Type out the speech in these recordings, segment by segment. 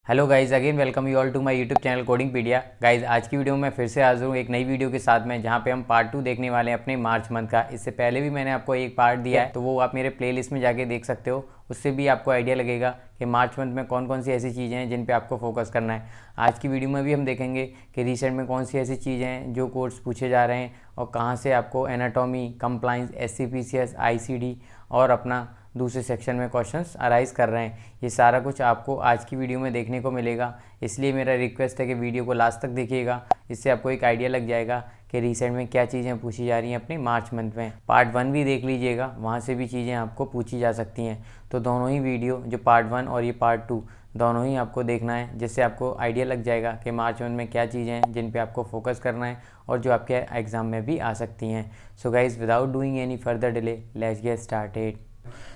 Hello guys, again welcome you all to my YouTube channel Codingpedia. Guys, आज की video में फिर से हाजिर हूँ एक नई वीडियो के साथ में, जहाँ पे हम पार्ट 2 देखने वाले हैं अपने मार्च मंथ का। इससे पहले भी मैंने आपको एक पार्ट दिया है, तो वो आप मेरे प्लेलिस्ट में जाके देख सकते हो। उससे भी आपको आइडिया लगेगा कि मार्च मंथ में कौन कौन सी ऐसी चीज़ें हैं जिन पे आपको फोकस करना है। आज की वीडियो में भी हम देखेंगे कि रिसेंट में कौन सी ऐसी चीज़ें हैं जो कोर्स पूछे जा रहे हैं और कहाँ से आपको एनाटॉमी, कंप्लाइंस, SCPCS, ICD और अपना दूसरे सेक्शन में क्वेश्चंस अराइज कर रहे हैं। ये सारा कुछ आपको आज की वीडियो में देखने को मिलेगा, इसलिए मेरा रिक्वेस्ट है कि वीडियो को लास्ट तक देखिएगा। इससे आपको एक आइडिया लग जाएगा कि रिसेंट में क्या चीज़ें पूछी जा रही हैं अपने मार्च मंथ में। पार्ट 1 भी देख लीजिएगा, वहाँ से भी चीज़ें आपको पूछी जा सकती हैं। तो दोनों ही वीडियो, जो पार्ट 1 और ये पार्ट 2, दोनों ही आपको देखना है, जिससे आपको आइडिया लग जाएगा कि मार्च मंथ में क्या चीज़ें हैं जिन पे आपको फोकस करना है और जो आपके एग्ज़ाम में भी आ सकती हैं। So guys, without doing any further delay, let's get started.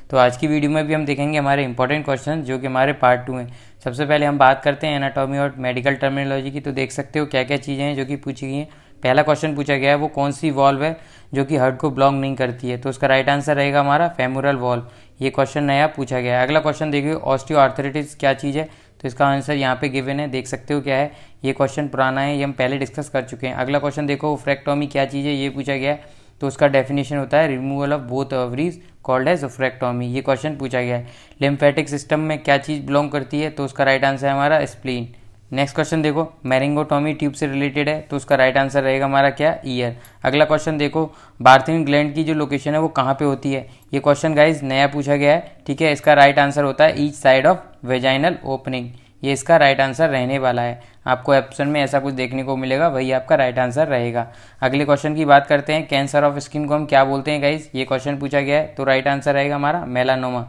तो आज की वीडियो में भी हम देखेंगे हमारे इंपॉर्टेंट क्वेश्चन जो कि हमारे पार्ट 2 हैं। सबसे पहले हम बात करते हैं एनाटॉमी और मेडिकल टर्मिनोलॉजी की। तो देख सकते हो क्या क्या चीज़ें हैं जो कि पूछी गई हैं। पहला क्वेश्चन पूछा गया है, वो कौन सी वॉल्व है जो कि हार्ट को ब्लॉक नहीं करती है। तो उसका राइट आंसर रहेगा हमारा फेमोरल वॉल्व। ये क्वेश्चन नया पूछा गया है। अगला क्वेश्चन देखिए, ऑस्टियोआर्थराइटिस क्या चीज़ है। तो इसका आंसर यहाँ पे गिवन है, देख सकते हो क्या है। ये क्वेश्चन पुराना है, ये हम पहले डिस्कस कर चुके हैं। अगला क्वेश्चन देखो, फ्रेक्टोमी क्या चीज़ है, ये पूछा गया है। तो उसका डेफिनेशन होता है removal of both ovaries called as फ्रेक्टोमी। ये क्वेश्चन पूछा गया है। लिम्फेटिक सिस्टम में क्या चीज़ बिलोंग करती है। तो उसका राइट आंसर है हमारा स्प्लीन। नेक्स्ट क्वेश्चन देखो, मैरिंगोटोमी ट्यूब से रिलेटेड है। तो उसका राइट आंसर रहेगा हमारा क्या, ईयर। अगला क्वेश्चन देखो, बार्थिंग ग्लैंड की जो लोकेशन है वो कहाँ पे होती है। ये क्वेश्चन गाइज नया पूछा गया है, ठीक है। इसका राइट आंसर होता है each side of vaginal opening. ये इसका राइट आंसर रहने वाला है। आपको ऑप्शन में ऐसा कुछ देखने को मिलेगा, वही आपका राइट आंसर रहेगा। अगले क्वेश्चन की बात करते हैं, कैंसर ऑफ स्किन को हम क्या बोलते हैं गाइज। ये क्वेश्चन पूछा गया है, तो राइट आंसर रहेगा हमारा मेलानोमा,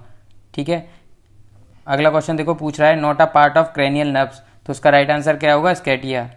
ठीक है। अगला क्वेश्चन देखो, पूछ रहा है not a part of cranial nerves. तो उसका राइट आंसर क्या होगा, स्केटिया।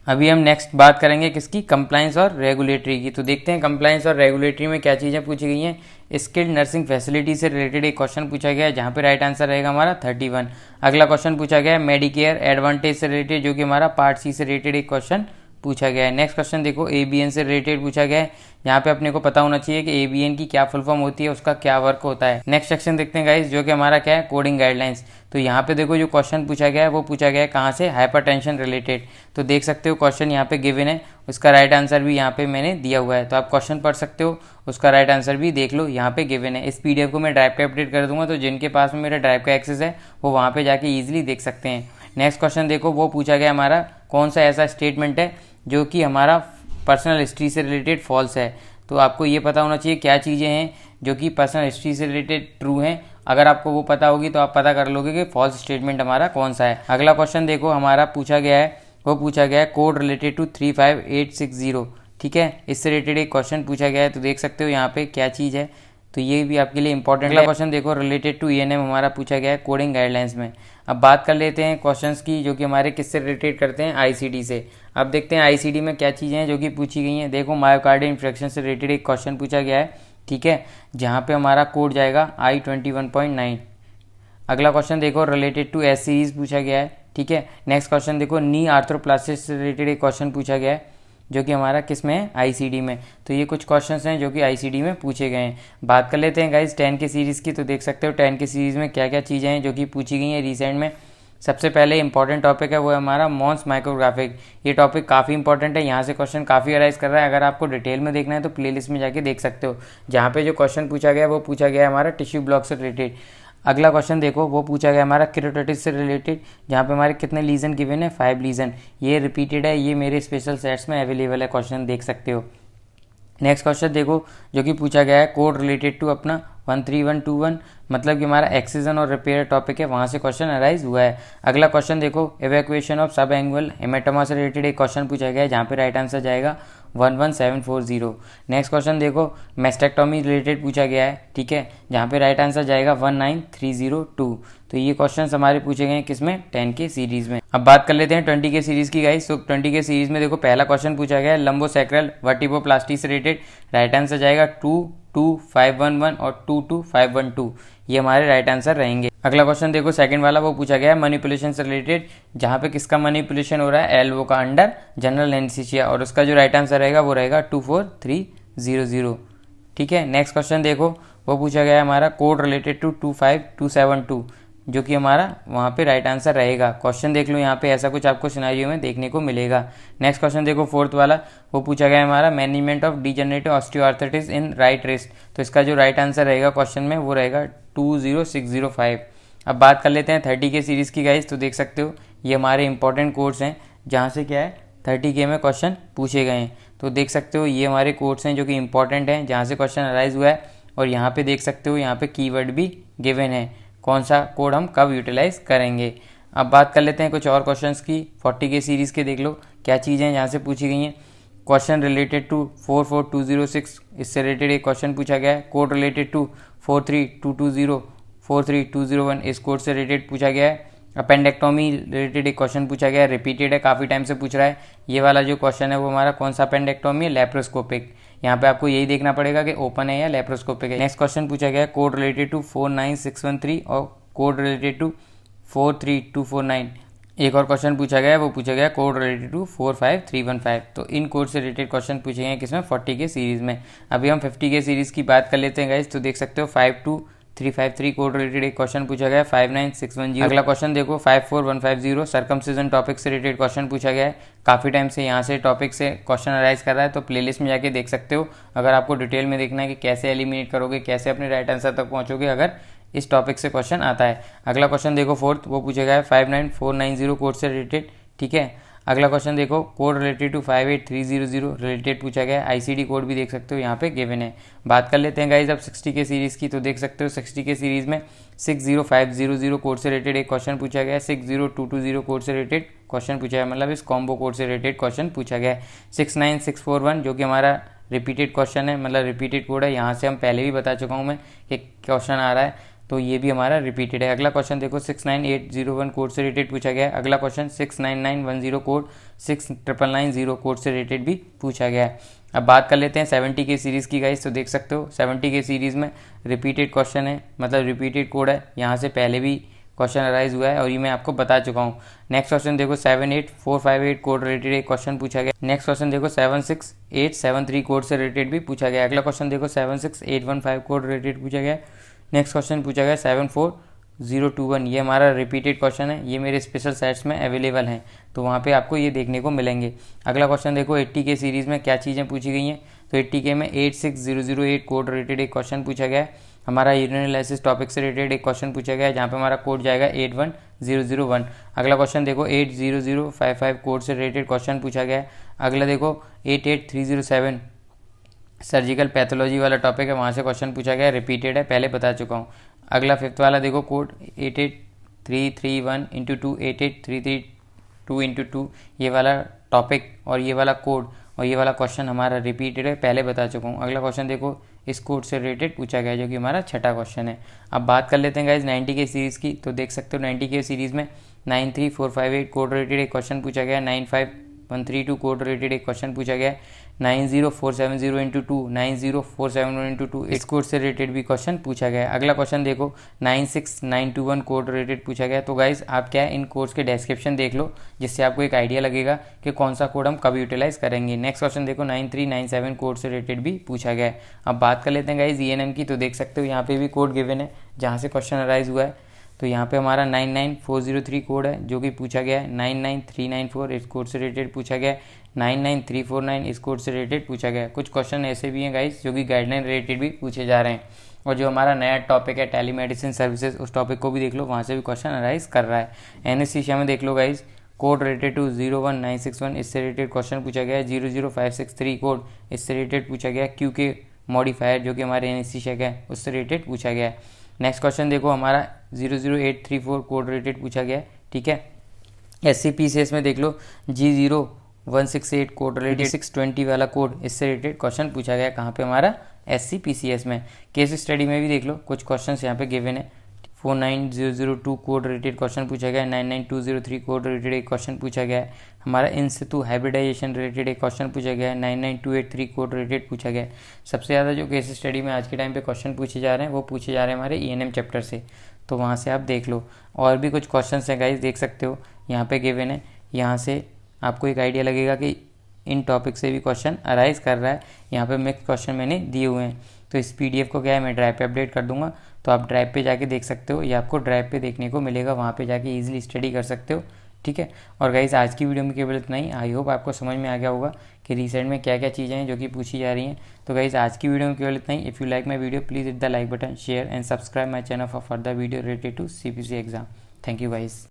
अभी हम नेक्स्ट बात करेंगे किसकी, कंप्लाइंस और रेगुलेटरी की। तो देखते हैं कंप्लाइंस और रेगुलेटरी में क्या चीज़ें पूछी गई हैं। स्किल्ड नर्सिंग फैसिलिटी से रिलेटेड एक क्वेश्चन पूछा गया है, जहाँ पे राइट आंसर रहेगा हमारा 31। अगला क्वेश्चन पूछा गया है मेडिकेयर एडवांटेज से रिलेटेड, जो कि हमारा पार्ट सी से रिलेटेड एक क्वेश्चन पूछा गया है। नेक्स्ट क्वेश्चन देखो, ABN से रिलेटेड पूछा गया है। यहाँ पे अपने को पता होना चाहिए कि ABN की क्या फुल फॉर्म होती है, उसका क्या वर्क होता है। नेक्स्ट सेक्शन देखते हैं गाइस, जो कि हमारा क्या है, कोडिंग गाइडलाइंस। तो यहाँ पे देखो जो क्वेश्चन पूछा गया है वो पूछा गया है कहाँ से, हाइपरटेंशन रिलेटेड। तो देख सकते हो क्वेश्चन यहाँ पे गिवन है, उसका राइट आंसर भी यहाँ पे मैंने दिया हुआ है। तो आप क्वेश्चन पढ़ सकते हो, उसका राइट आंसर भी देख लो, यहाँ पे गिवन है। इस PDF को मैं ड्राइव पे अपडेट कर दूंगा, तो जिनके पास में मेरा ड्राइव का एक्सेस है वो वहाँ पे जाके ईजिली देख सकते हैं। नेक्स्ट क्वेश्चन देखो, वो पूछा गया हमारा कौन सा ऐसा स्टेटमेंट है जो कि हमारा पर्सनल हिस्ट्री से रिलेटेड फॉल्स है। तो आपको ये पता होना चाहिए क्या चीज़ें हैं जो कि पर्सनल हिस्ट्री से रिलेटेड ट्रू हैं। अगर आपको वो पता होगी तो आप पता कर लोगे कि फॉल्स स्टेटमेंट हमारा कौन सा है। अगला क्वेश्चन देखो, हमारा पूछा गया है, वो पूछा गया है कोड रिलेटेड टू 35860, ठीक है। इससे रिलेटेड एक क्वेश्चन पूछा गया है। तो देख सकते हो यहाँ पे क्या चीज़ है, तो ये भी आपके लिए इंपॉर्टेंट है। क्वेश्चन देखो, रिलेटेड टू ENM हमारा पूछा गया है कोडिंग गाइडलाइंस में। अब बात कर लेते हैं क्वेश्चंस की, जो कि हमारे किससे रिलेटेड करते हैं, ICD से। अब देखते हैं ICD में क्या चीज़ें हैं जो कि पूछी गई हैं। देखो, मायोकार्डियल इन्फ्रेक्शन से रिलेटेड एक क्वेश्चन पूछा गया है, ठीक है, जहाँ पे हमारा कोड जाएगा I21.9। अगला क्वेश्चन देखो, रिलेटेड टू S सीरीज पूछा गया है, ठीक है। नेक्स्ट क्वेश्चन देखो, नी आर्थ्रोप्लास्टिस से रिलेटेड एक क्वेश्चन पूछा गया है, जो कि हमारा किस में है, ICD में। तो ये कुछ क्वेश्चंस हैं जो कि ICD में पूछे गए हैं। बात कर लेते हैं गाइज 10 के सीरीज़ की। तो देख सकते हो 10 के सीरीज़ में क्या क्या चीज़ें हैं जो कि पूछी गई हैं रिसेंट में। सबसे पहले इंपॉर्टेंट टॉपिक है वो है हमारा मॉन्स माइक्रोग्राफिक। ये टॉपिक काफ़ी इंपॉर्टेंट है, यहाँ से क्वेश्चन काफ़ी अराइज कर रहा है। अगर आपको डिटेल में देखना है तो प्लेलिस्ट में जाके देख सकते हो, जहाँ पे जो क्वेश्चन पूछा गया है वो पूछा गया है हमारा टिश्यू ब्लॉक से रिलेटेड। अगला क्वेश्चन देखो, वो पूछा गया हमारा केरोटिटिस से रिलेटेड, जहाँ पे हमारे कितने लीजन गिवन है, 5 लीजन। ये रिपीटेड है, ये मेरे स्पेशल सेट्स में अवेलेबल है, क्वेश्चन देख सकते हो। नेक्स्ट क्वेश्चन देखो, जो कि पूछा गया है कोड रिलेटेड टू अपना 13121, मतलब कि हमारा एक्सीजन और रिपेयर टॉपिक है, वहाँ से क्वेश्चन अराइज हुआ है। अगला क्वेश्चन देखो, एवैक्यूएशन ऑफ सब एंगुअल हेमेटोमा से रिलेटेड एक क्वेश्चन पूछा गया है, जहाँ पे राइट आंसर जाएगा 11740। नेक्स्ट क्वेश्चन देखो, मेस्टेक्टोमी रिलेटेड पूछा गया है, ठीक है, जहाँ पे राइट आंसर जाएगा 19302। तो ये क्वेश्चन हमारे पूछे गए हैं किसमें, 10 के सीरीज में। अब बात कर लेते हैं 20 के सीरीज की गाइस। तो 20 के सीरीज में देखो, पहला क्वेश्चन पूछा गया है लंबोसैक्रल वर्टिब्रोप्लास्टी से रिलेटेड, राइट आंसर जाएगा 22511 और 22512। ये हमारे राइट आंसर रहेंगे। अगला क्वेश्चन देखो, सेकंड वाला, वो पूछा गया है मैनिपुलेशन से रिलेटेड, जहाँ पे किसका मैनिपुलेशन हो रहा है, एल्बो का अंडर जनरल एनेस्थीसिया, और उसका जो राइट आंसर रहेगा वो रहेगा 24300, ठीक है। नेक्स्ट क्वेश्चन देखो, वो पूछा गया है हमारा कोड रिलेटेड टू 25272। जो कि हमारा वहाँ पे राइट आंसर रहेगा। क्वेश्चन देख लो यहाँ पे ऐसा कुछ आपको सिनेरियो में देखने को मिलेगा। नेक्स्ट क्वेश्चन देखो फोर्थ वाला, वो पूछा गया है हमारा management of degenerative osteoarthritis in right wrist. तो इसका जो राइट आंसर रहेगा क्वेश्चन में वो रहेगा 20605। अब बात कर लेते हैं 30K सीरीज़ की गाइस। तो देख सकते हो ये हमारे इंपॉर्टेंट कोर्स हैं जहाँ से क्या है 30K में क्वेश्चन पूछे गए हैं। तो देख सकते हो ये हमारे कोर्स हैं जो कि इंपॉर्टेंट हैं जहाँ से क्वेश्चन अराइज हुआ है। और यहाँ पे देख सकते हो यहाँ पे कीवर्ड भी गिवन है, कौन सा कोड हम कब यूटिलाइज करेंगे। अब बात कर लेते हैं कुछ और क्वेश्चंस की 40K सीरीज़ के। देख लो क्या चीज़ें हैं यहाँ से पूछी गई हैं। क्वेश्चन रिलेटेड टू 44206, इससे रिलेटेड एक क्वेश्चन पूछा गया है। कोड रिलेटेड टू 43220 43201, इस कोड से रिलेटेड पूछा गया है। अपेंडेक्टोमी रिलेटेड एक क्वेश्चन पूछा गया है, रिपीटेड है, काफ़ी टाइम से पूछ रहा है। ये वाला जो क्वेश्चन है वो हमारा कौन सा अपेंडेक्टोमी है, लेप्रोस्कोपिक। यहाँ पे आपको यही देखना पड़ेगा कि ओपन है या लेप्रोस्कोपिक है। नेक्स्ट क्वेश्चन पूछा गया है कोड रिलेटेड टू 49613 और कोड रिलेटेड टू 43249। एक और क्वेश्चन पूछा गया है, वो पूछा गया कोड रिलेटेड टू 45315। तो इन कोड से रिलेटेड क्वेश्चन पूछे गए हैं किसमें 40K सीरीज़ में। अभी हम 50K सीरीज़ की बात कर लेते हैं गाइस। तो देख सकते हो 52353 कोड रिलेटेड एक क्वेश्चन पूछा गया है 59610। अगला क्वेश्चन देखो 54150 सर्कमसिजन टॉपिक से रिलेटेड क्वेश्चन पूछा गया है। काफ़ी टाइम से यहाँ से टॉपिक से क्वेश्चन अराइज कर रहा है, तो प्लेलिस्ट में जाके देख सकते हो अगर आपको डिटेल में देखना है कि कैसे एलिमिनेट करोगे, कैसे अपने राइट आंसर तक पहुँचोगे अगर इस टॉपिक से क्वेश्चन आता है। अगला क्वेश्चन देखो फोर्थ, वो पूछा गया है 59490 कोड से रिलेटेड। ठीक है, अगला क्वेश्चन देखो कोड रिलेटेड टू 58300 रिलेटेड पूछा गया है। आईसीडी कोड भी देख सकते हो यहाँ पे गिवन है। बात कर लेते हैं गाइज अब 60K सीरीज़ की। तो देख सकते हो 60K सीरीज़ में 60500 कोड से रिलेटेड एक क्वेश्चन पूछा गया है। 60220 कोड से रिलेटेड क्वेश्चन पूछा है, मतलब इस कॉम्बो कोड से रिलेटेड क्वेश्चन पूछा गया है। 69641 जो कि हमारा रिपीटेड क्वेश्चन है, मतलब रिपीटेड कोड है। यहाँ से हम पहले भी बता चुका हूँ मैं कि क्वेश्चन आ रहा है, तो ये भी हमारा रिपीटेड है। अगला क्वेश्चन देखो 69801 कोड से रिलेटेड पूछा गया है। अगला क्वेश्चन 69910 कोड 69990 कोड से रिलेटेड भी पूछा गया है। अब बात कर लेते हैं 70K सीरीज़ की गाइस। तो देख सकते हो 70K सीरीज़ में रिपीटेड क्वेश्चन है, मतलब रिपीटेड कोड है। यहाँ से पहले भी क्वेश्चन अराइज हुआ है और ये मैं आपको बता चुका हूँ। नेक्स्ट क्वेश्चन देखो 78458 कोड रिलेटेड एक क्वेश्चन पूछा गया। नेक्स्ट क्वेश्चन देखो 76873 कोड से रिलेटेड भी पूछा गया। अगला क्वेश्चन देखो 76815 कोड रिलेटेड पूछा गया। नेक्स्ट क्वेश्चन पूछा गया 74021, ये हमारा रिपीटेड क्वेश्चन है। ये मेरे स्पेशल सेट्स में अवेलेबल हैं, तो वहाँ पे आपको ये देखने को मिलेंगे। अगला क्वेश्चन देखो 80K सीरीज़ में क्या चीज़ें पूछी गई हैं। तो 80K में 86008 कोड रिलेटेड एक क्वेश्चन पूछा गया है। हमारा यूरिन एनालिसिस टॉपिक से रिलेटेड एक क्वेश्चन पूछा गया है, जहाँ पे हमारा कोड जाएगा 81001। अगला क्वेश्चन देखो 80055 कोड से रिलेटेड क्वेश्चन पूछा गया है। अगला देखो 88307 सर्जिकल पैथोलॉजी वाला टॉपिक है, वहाँ से क्वेश्चन पूछा गया, रिपीटेड है, पहले बता चुका हूँ। अगला फिफ्थ वाला देखो कोड 88331 इंटू 2 88332 इंटू 2, ये वाला टॉपिक और ये वाला कोड और ये वाला क्वेश्चन हमारा रिपीटेड है, पहले बता चुका हूँ। अगला क्वेश्चन देखो इस कोड से रिलेटेड पूछा गया, जो कि हमारा छठा क्वेश्चन है। अब बात कर लेते हैं गाइज 90K सीरीज़ की। तो देख सकते हो 90K सीरीज़ में 93458 कोड रिलेटेड एक क्वेश्चन पूछा गया, 95132 कोड रिलेटेड एक क्वेश्चन पूछा गया, 90470 इंटू 2 90471 इंटू 2, इस कोड से रिलेटेड भी क्वेश्चन पूछा गया। अगला क्वेश्चन देखो 96921 कोड रिलेटेड पूछा गया। तो गाइज आप क्या है इन कोड्स के डिस्क्रिप्शन देख लो, जिससे आपको एक आइडिया लगेगा कि कौन सा कोड हम कब यूटिलाइज करेंगे। नेक्स्ट क्वेश्चन देखो 9397 कोड से रिलेटेड भी पूछा गया है। अब बात कर लेते हैं गाइज ENM की। तो देख सकते हो यहाँ पे भी कोड गिवन है जहाँ से क्वेश्चन अराइज हुआ है। तो यहाँ पे हमारा 99403 कोड है जो कि पूछा गया है, 99394 इस कोड से रिलेटेड पूछा गया है, 99349 इस कोड से रिलेटेड पूछा गया है। कुछ क्वेश्चन ऐसे भी हैं गाइस जो कि गाइडलाइन रिलेटेड भी पूछे जा रहे हैं। और जो हमारा नया टॉपिक है टेलीमेडिसिन सर्विसेज, उस टॉपिक को भी देख लो, वहाँ से भी क्वेश्चन अराइज कर रहा है। एनेस्थीसिया में देख लो गाइस, कोड रिलेटेड टू 01961 इससे रिलेटेड क्वेश्चन पूछा गया है। 00563 कोड इससे रिलेटेड पूछा गया। QK मॉडिफायर जो कि हमारे एनेस्थीसिया का है उससे रिलेटेड पूछा गया है। नेक्स्ट क्वेश्चन देखो हमारा 00834 कोड रिलेटेड पूछा गया है। ठीक है, SCPCS में देख लो G0168 कोड रिलेटेड 620 वाला कोड इससे रिलेटेड क्वेश्चन पूछा गया। कहाँ पे हमारा SCPCS में। केस स्टडी में भी देख लो कुछ क्वेश्चन यहाँ पे गिवन है। 49002 कोड रिलेटेड क्वेश्चन पूछा गया है। 99203 कोड रिलेटेड एक क्वेश्चन पूछा गया है। हमारा इन सितु हाइब्रिडाइजेशन रिलेटेड एक क्वेश्चन पूछा गया है। 99283 कोड रिलेटेड पूछा गया है। सबसे ज़्यादा जो केस स्टडी में आज के टाइम पे क्वेश्चन पूछे जा रहे हैं वो पूछे जा रहे हैं हमारे ENM चैप्टर से, तो वहाँ से आप देख लो। और भी कुछ क्वेश्चन हैं गाइस, देख सकते हो यहाँ पे गिवन है। यहाँ से आपको एक आइडिया लगेगा कि इन टॉपिक से भी क्वेश्चन अराइज कर रहा है। यहाँ पे मिक्स क्वेश्चन मैंने दिए हुए हैं। तो इस PDF को क्या है मैं ड्राइव पे अपडेट कर दूंगा, तो आप ड्राइव पे जाके देख सकते हो, ये आपको ड्राइव पे देखने को मिलेगा, वहाँ पे जाके ईजिली स्टडी कर सकते हो। ठीक है। और गाइस आज की वीडियो में केवल इतना ही। आई होप आपको समझ में आ गया होगा कि रीसेंट में क्या क्या चीज़ें हैं जो कि पूछी जा रही हैं। तो गाइस आज की वीडियो में केवल इतना ही। If you like my video please hit the like button, share and subscribe my channel for further video related to CPC exam. Thank you guys.